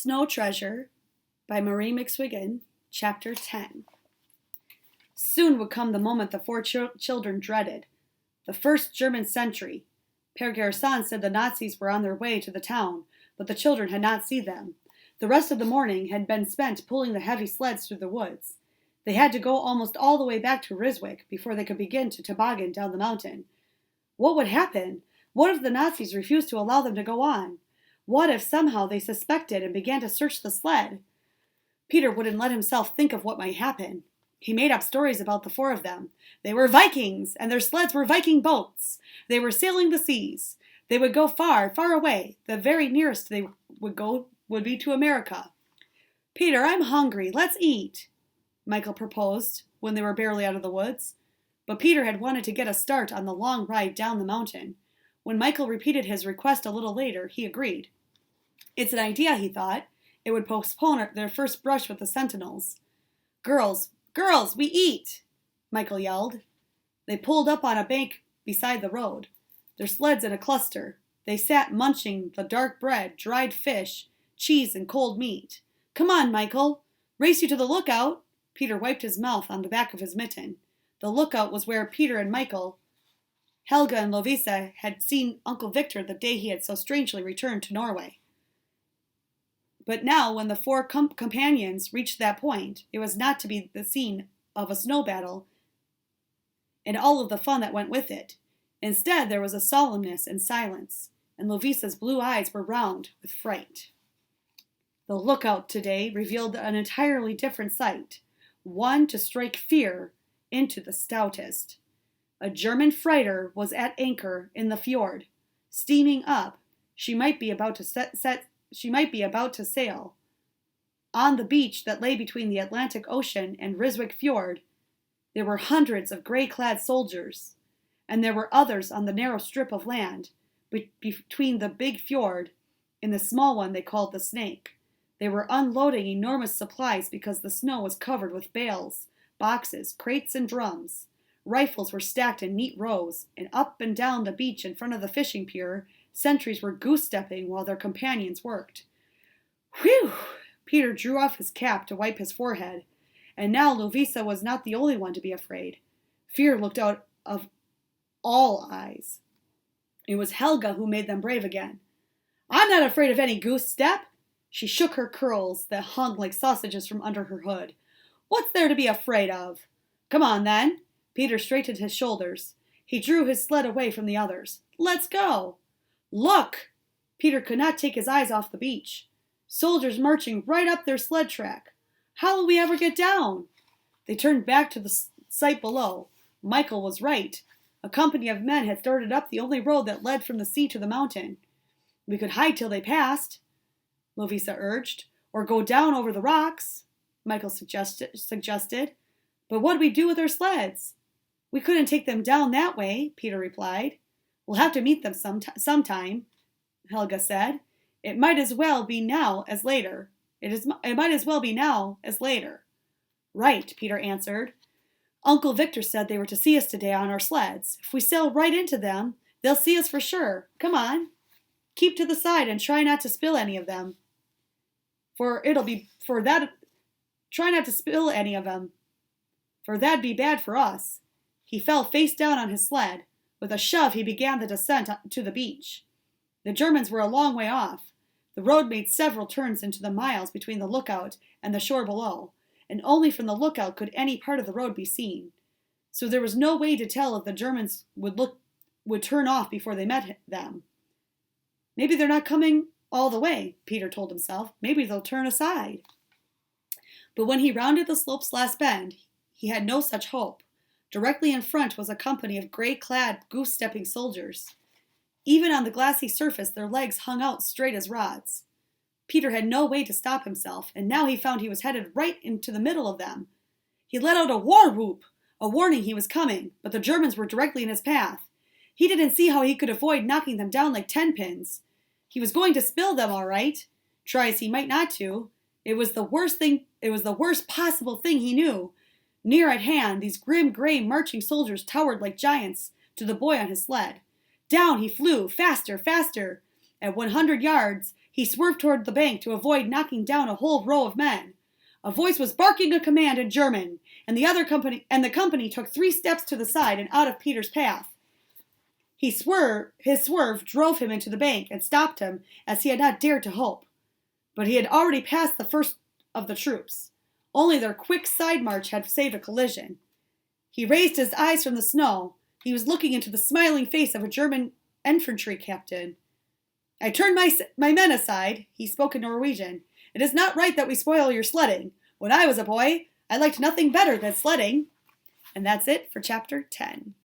Snow Treasure by Marie McSwiggan, Chapter 10. Soon would come the moment the four children dreaded. The first German sentry. Père Garçon said the Nazis were on their way to the town, but the children had not seen them. The rest of the morning had been spent pulling the heavy sleds through the woods. They had to go almost all the way back to Ryswick before they could begin to toboggan down the mountain. What would happen? What if the Nazis refused to allow them to go on? What if somehow they suspected and began to search the sled? Peter wouldn't let himself think of what might happen. He made up stories about the four of them. They were Vikings, and their sleds were Viking boats. They were sailing the seas. They would go far, far away. The very nearest they would go would be to America. "Peter, I'm hungry. Let's eat," Michael proposed when they were barely out of the woods. But Peter had wanted to get a start on the long ride down the mountain. When Michael repeated his request a little later, he agreed. It's an idea, he thought. It would postpone their first brush with the sentinels. Girls, we eat!" Michael yelled. They pulled up on a bank beside the road, their sleds in a cluster. They sat munching the dark bread, dried fish, cheese, and cold meat. "Come on, Michael. Race you to the lookout." Peter wiped his mouth on the back of his mitten. The lookout was where Peter and Michael, Helga and Lovisa had seen Uncle Victor the day he had so strangely returned to Norway. But now, when the four companions reached that point, it was not to be the scene of a snow battle and all of the fun that went with it. Instead, there was a solemnness and silence, and Lovisa's blue eyes were round with fright. The lookout today revealed an entirely different sight, one to strike fear into the stoutest. A German freighter was at anchor in the fjord, steaming up. She might be about to sail. On the beach that lay between the Atlantic Ocean and Ryswick Fjord, there were hundreds of gray-clad soldiers, and there were others on the narrow strip of land between the big fjord and the small one they called the Snake. They were unloading enormous supplies because the snow was covered with bales, boxes, crates, and drums. Rifles were stacked in neat rows, and up and down the beach in front of the fishing pier, sentries were goose-stepping while their companions worked. Whew! Peter drew off his cap to wipe his forehead, and now Lovisa was not the only one to be afraid. Fear looked out of all eyes. It was Helga who made them brave again. "I'm not afraid of any goose-step." She shook her curls that hung like sausages from under her hood. "What's there to be afraid of?" "Come on, then." Peter straightened his shoulders. He drew his sled away from the others. "Let's go." "Look!" Peter could not take his eyes off the beach. Soldiers marching right up their sled track. "How will we ever get down?" They turned back to the sight below. Michael was right. A company of men had started up the only road that led from the sea to the mountain. "We could hide till they passed," Lovisa urged. "Or go down over the rocks," Michael suggested. "But what do we do with our sleds?" "We couldn't take them down that way," Peter replied. "We'll have to meet them sometime," Helga said. "It might as well be now as later. It might as well be now as later." "Right," Peter answered. "Uncle Victor said they were to see us today on our sleds. If we sail right into them, they'll see us for sure. Come on. Keep to the side and try not to spill any of them. Try not to spill any of them, for that'd be bad for us." He fell face down on his sled. With a shove, he began the descent to the beach. The Germans were a long way off. The road made several turns into the miles between the lookout and the shore below, and only from the lookout could any part of the road be seen. So there was no way to tell if the Germans would turn off before they met them. "Maybe they're not coming all the way," Peter told himself. "Maybe they'll turn aside." But when he rounded the slope's last bend, he had no such hope. Directly in front was a company of gray-clad, goose-stepping soldiers. Even on the glassy surface, their legs hung out straight as rods. Peter had no way to stop himself, and now he found he was headed right into the middle of them. He let out a war whoop, a warning he was coming, but the Germans were directly in his path. He didn't see how he could avoid knocking them down like 10 pins. He was going to spill them, all right. Try as he might not to. It was the worst possible thing he knew. Near at hand, these grim gray marching soldiers towered like giants to the boy on his sled. Down he flew, faster, faster. At 100 yards, He swerved toward the bank to avoid knocking down a whole row of men. A voice was barking a command in German, and the company took 3 steps to the side and out of Peter's path. His swerve drove him into the bank and stopped him as he had not dared to hope. But he had already passed the first of the troops. Only their quick side march had saved a collision. He raised his eyes from the snow. He was looking into the smiling face of a German infantry captain. "I turned my men aside," he spoke in Norwegian. "It is not right that we spoil your sledding. When I was a boy, I liked nothing better than sledding." And that's it for chapter 10.